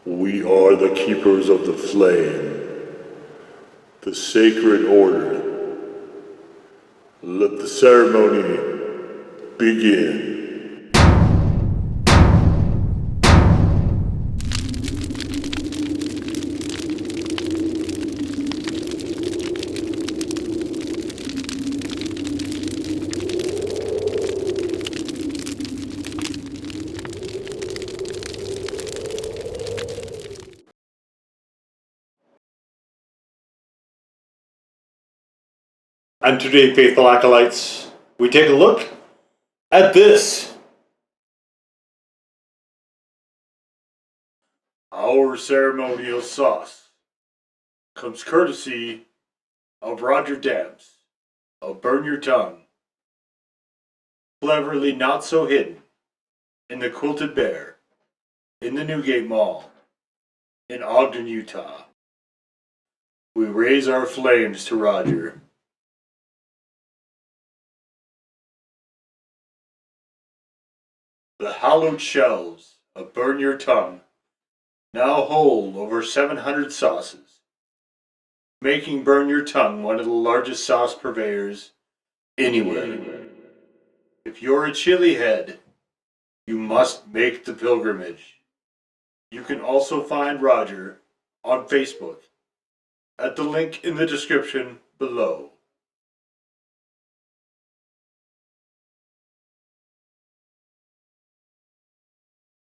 We are the keepers of the flame, the sacred order. Let the ceremony begin. And today, faithful acolytes, we take a look at this. Our ceremonial sauce comes courtesy of Roger Dams of Burn Your Tongue, cleverly not so hidden in the Quilted Bear in the Newgate Mall in Ogden, Utah. We raise our flames to Roger. The hallowed shelves of Burn Your Tongue now hold over 700 sauces, making Burn Your Tongue one of the largest sauce purveyors anywhere. If you're a chili head, you must make the pilgrimage. You can also find Roger on Facebook at the link in the description below.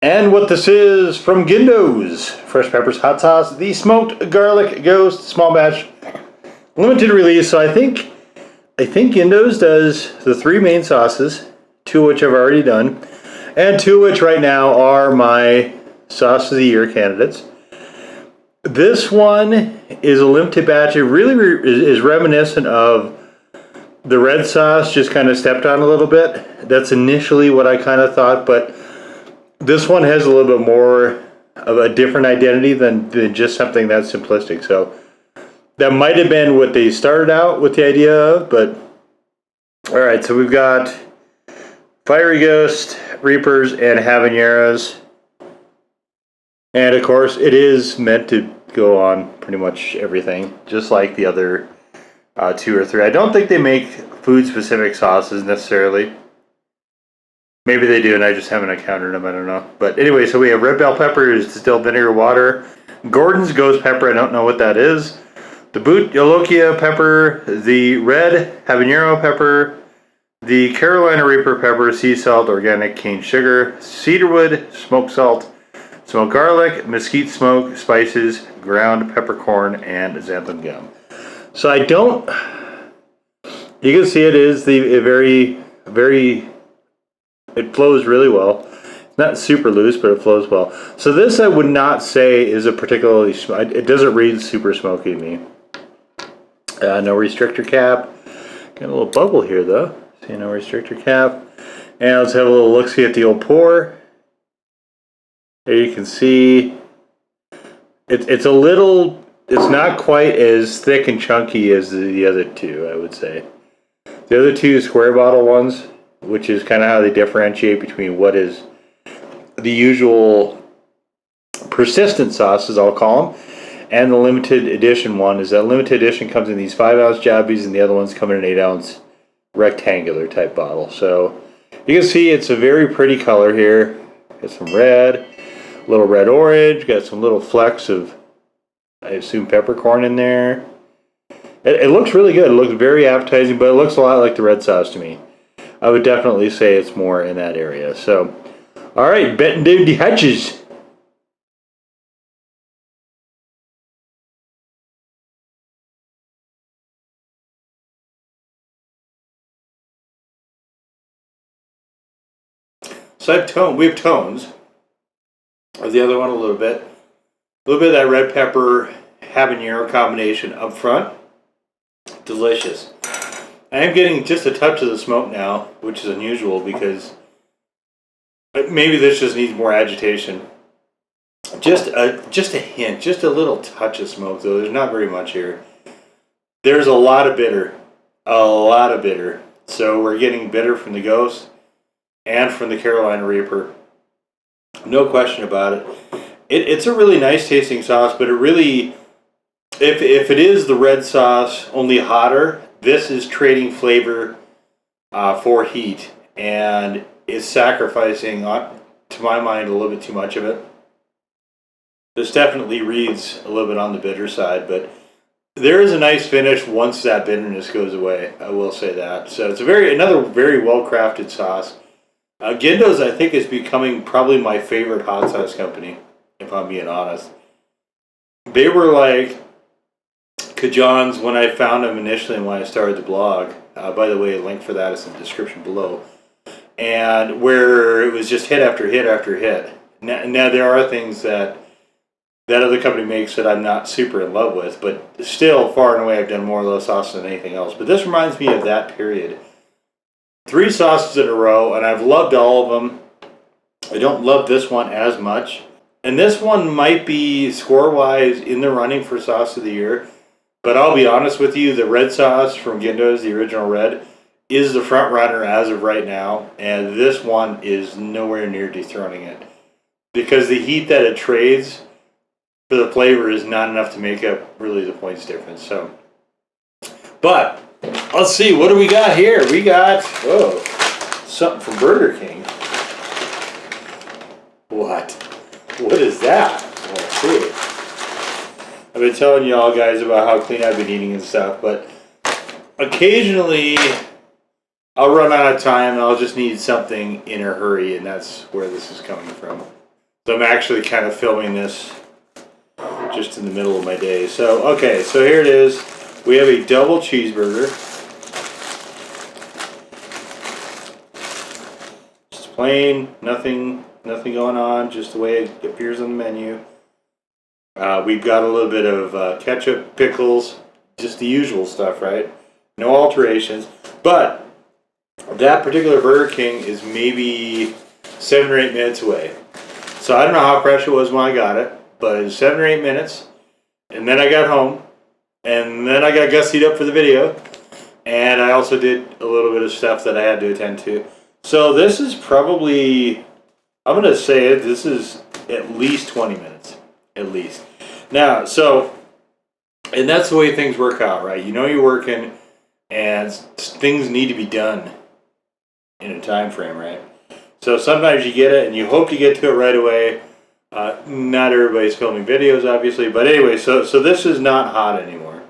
And what this is from Gindo's Fresh Peppers Hot Sauce, the Smoked Garlic Ghost Small Batch Limited Release. So I think Gindo's does the 3 main sauces, 2 of which I've already done, and 2 of which right now are my Sauce of the Year candidates. This one is a limited batch. It really is reminiscent of the red sauce, just kind of stepped on a little bit. That's initially what I kind of thought, but this one has a little bit more of a different identity than just something that's simplistic. So that might have been what they started out with the idea of, but all right, so we've got Fiery Ghost, Reapers, and Habaneros. And of course, it is meant to go on pretty much everything, just like the other 2 or 3. I don't think they make food-specific sauces necessarily. Maybe they do, and I just haven't encountered them. I don't know. But anyway, so we have red bell pepper, distilled vinegar water. Gordon's ghost pepper, I don't know what that is. The boot Yolokia pepper, the red habanero pepper, the Carolina Reaper pepper, sea salt, organic cane sugar, cedarwood, smoked salt, smoked garlic, mesquite smoke, spices, ground peppercorn, and xanthan gum. So I don't. You can see it is a very. It flows really well. Not super loose, but it flows well. So this I would not say is a particularly... It doesn't read super smoky to me. No restrictor cap. Got a little bubble here though. See, no restrictor cap. And let's have a little look-see at the old pour. There you can see... It's a little... It's not quite as thick and chunky as the other 2, I would say. The other 2 square bottle ones, which is kind of how they differentiate between what is the usual persistent sauces, I'll call them, and the limited edition one. Is that limited edition comes in these 5-ounce jabbies, and the other ones come in an 8-ounce rectangular type bottle. So you can see it's a very pretty color here. Got some red, a little red orange, got some little flecks of, I assume, peppercorn in there. It looks really good. It looks very appetizing, but it looks a lot like the red sauce to me. I would definitely say it's more in that area. So, all right, betting down the hatches. So we have tones of the other one a little bit. A little bit of that red pepper habanero combination up front. Delicious. I am getting just a touch of the smoke now, which is unusual because maybe this just needs more agitation. Just a hint, just a little touch of smoke though. There's not very much here. There's a lot of bitter. So we're getting bitter from the Ghost and from the Carolina Reaper. No question about it. It's a really nice tasting sauce, but it really, if it is the red sauce only hotter, this is trading flavor for heat, and is sacrificing, to my mind, a little bit too much of it. This definitely reads a little bit on the bitter side, but there is a nice finish once that bitterness goes away. I will say that. So it's another very well crafted sauce. Gindo's, I think, is becoming probably my favorite hot sauce company, if I'm being honest. They were like Kajan's when I found them initially and when I started the blog. By the way, a link for that is in the description below. And where it was just hit after hit after hit. Now there are things that other company makes that I'm not super in love with, but still, far and away, I've done more of those sauces than anything else. But this reminds me of that period. 3 sauces in a row, and I've loved all of them. I don't love this one as much. And this one might be, score-wise, in the running for Sauce of the Year. But I'll be honest with you, the red sauce from Gindo's, the original red, is the front runner as of right now. And this one is nowhere near dethroning it. Because the heat that it trades for the flavor is not enough to make up really the points difference. So, but let's see, what do we got here? We got something from Burger King. What is that? Let's see. I've been telling y'all guys about how clean I've been eating and stuff, but occasionally I'll run out of time and I'll just need something in a hurry, and that's where this is coming from. So I'm actually kind of filming this just in the middle of my day. So, okay, so here it is. We have a double cheeseburger. Just plain, nothing going on, just the way it appears on the menu. We've got a little bit of ketchup, pickles, just the usual stuff, right? No alterations. But that particular Burger King is maybe 7 or 8 minutes away. So I don't know how fresh it was when I got it, but it was 7 or 8 minutes, and then I got home, and then I got gussied up for the video, and I also did a little bit of stuff that I had to attend to. So this is probably, I'm going to say it, this is at least 20 minutes, at least. Now, so, and that's the way things work out, right? You know you're working, and things need to be done in a time frame, right? So sometimes you get it, and you hope to get to it right away. Not everybody's filming videos, obviously, but anyway, so this is not hot anymore.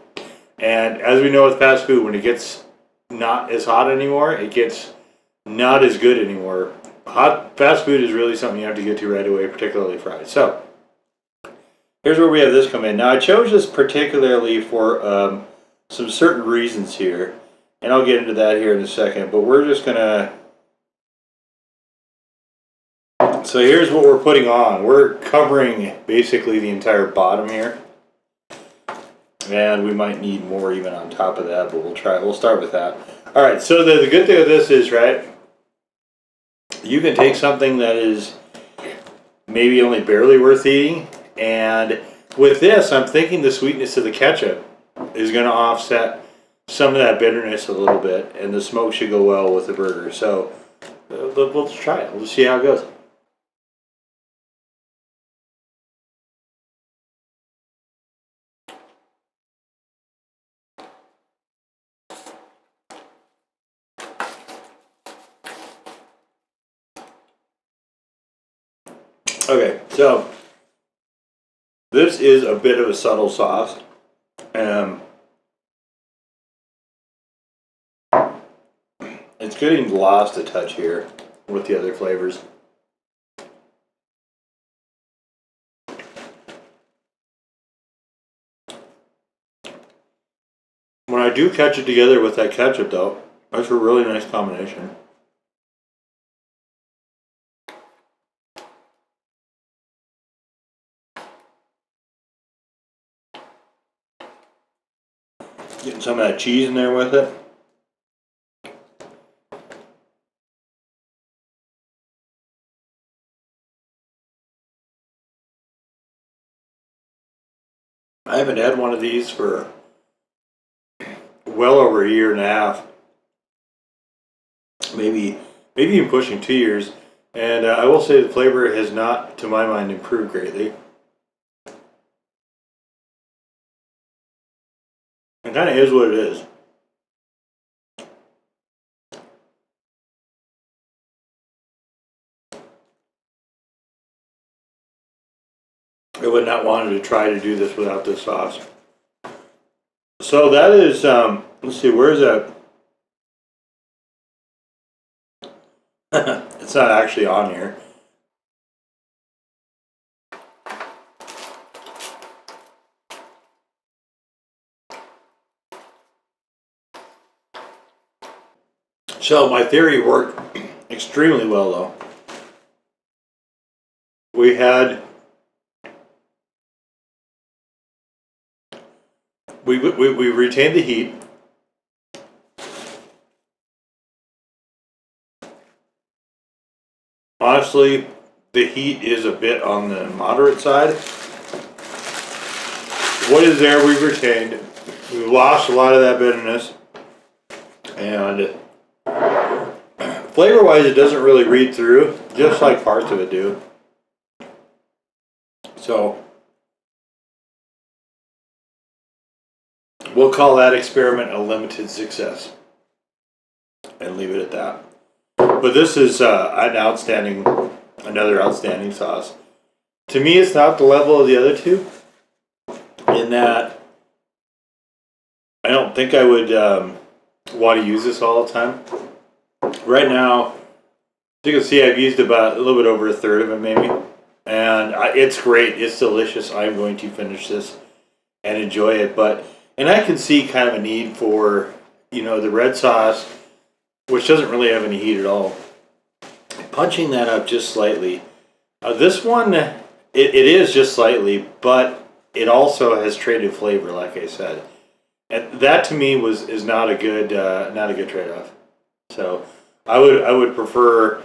And as we know with fast food, when it gets not as hot anymore, it gets not as good anymore. Fast food is really something you have to get to right away, particularly fries. So here's where we have this come in. Now I chose this particularly for some certain reasons here, and I'll get into that here in a second, but we're just gonna. So here's what we're putting on. We're covering basically the entire bottom here. And we might need more even on top of that, but we'll start with that. Alright, so the good thing of this is, right, you can take something that is maybe only barely worth eating, and with this, I'm thinking the sweetness of the ketchup is going to offset some of that bitterness a little bit, and the smoke should go well with the burger. So let's try it. We'll see how it goes. Okay, so this is a bit of a subtle sauce. It's getting lost a touch here with the other flavors. When I do catch it together with that ketchup, though, that's a really nice combination. Getting some of that cheese in there with it. I haven't had one of these for well over a year and a half. Maybe even pushing 2 years. And I will say the flavor has not, to my mind, improved greatly. kind of is what it is. I would not want to try to do this without this sauce. So that is, let's see, where is that? It's not actually on here. So my theory worked extremely well, though. We had we retained the heat. Honestly, the heat is a bit on the moderate side. What is there, we retained. We lost a lot of that bitterness, and flavor-wise, it doesn't really read through, just like parts of it do. So we'll call that experiment a limited success and leave it at that. But this is another outstanding sauce. To me, it's not the level of the other two, in that I don't think I would want to use this all the time. Right now, as you can see, I've used about a little bit over a third of it, maybe. And it's great. It's delicious. I'm going to finish this and enjoy it. And I can see kind of a need for, the red sauce, which doesn't really have any heat at all. Punching that up just slightly. This one, it is just slightly, but it also has traded flavor, like I said. And that to me is not a good trade-off. So I would prefer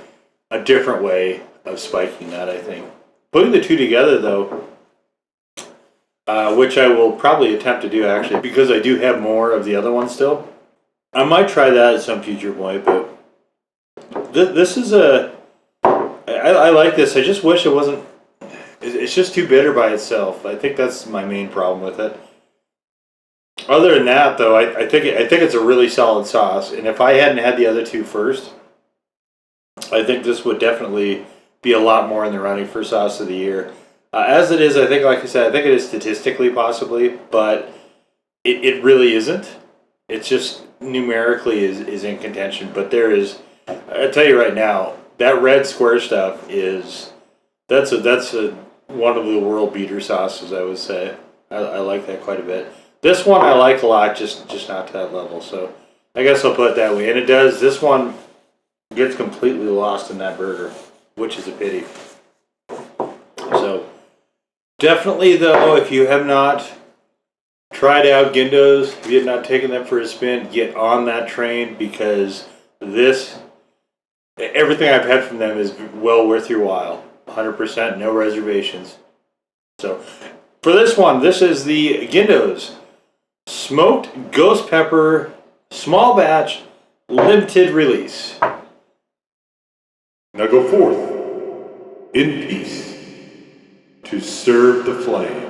a different way of spiking that, I think. Putting the two together, though, which I will probably attempt to do, actually, because I do have more of the other one still. I might try that at some future point, but this is I like this. I just wish it wasn't. It's just too bitter by itself. I think that's my main problem with it. Other than that, though, I think it's a really solid sauce. And if I hadn't had the other two first, I think this would definitely be a lot more in the running for sauce of the year. As it is, I think, like I said, I think it is statistically possibly, but it really isn't. It's just numerically is in contention. But there is, I'll tell you right now, that red square stuff that's one of the world beater sauces, I would say. I like that quite a bit. This one I like a lot, just not to that level. So I guess I'll put it that way. And it does. This one gets completely lost in that burger, which is a pity. So definitely, though, if you have not tried out Gindo's, if you have not taken them for a spin, get on that train, because everything I've had from them is well worth your while. 100%, no reservations. So for this one, this is the Gindo's Smoked Ghost Pepper Small Batch Limited Release. Now go forth in peace to serve the flame.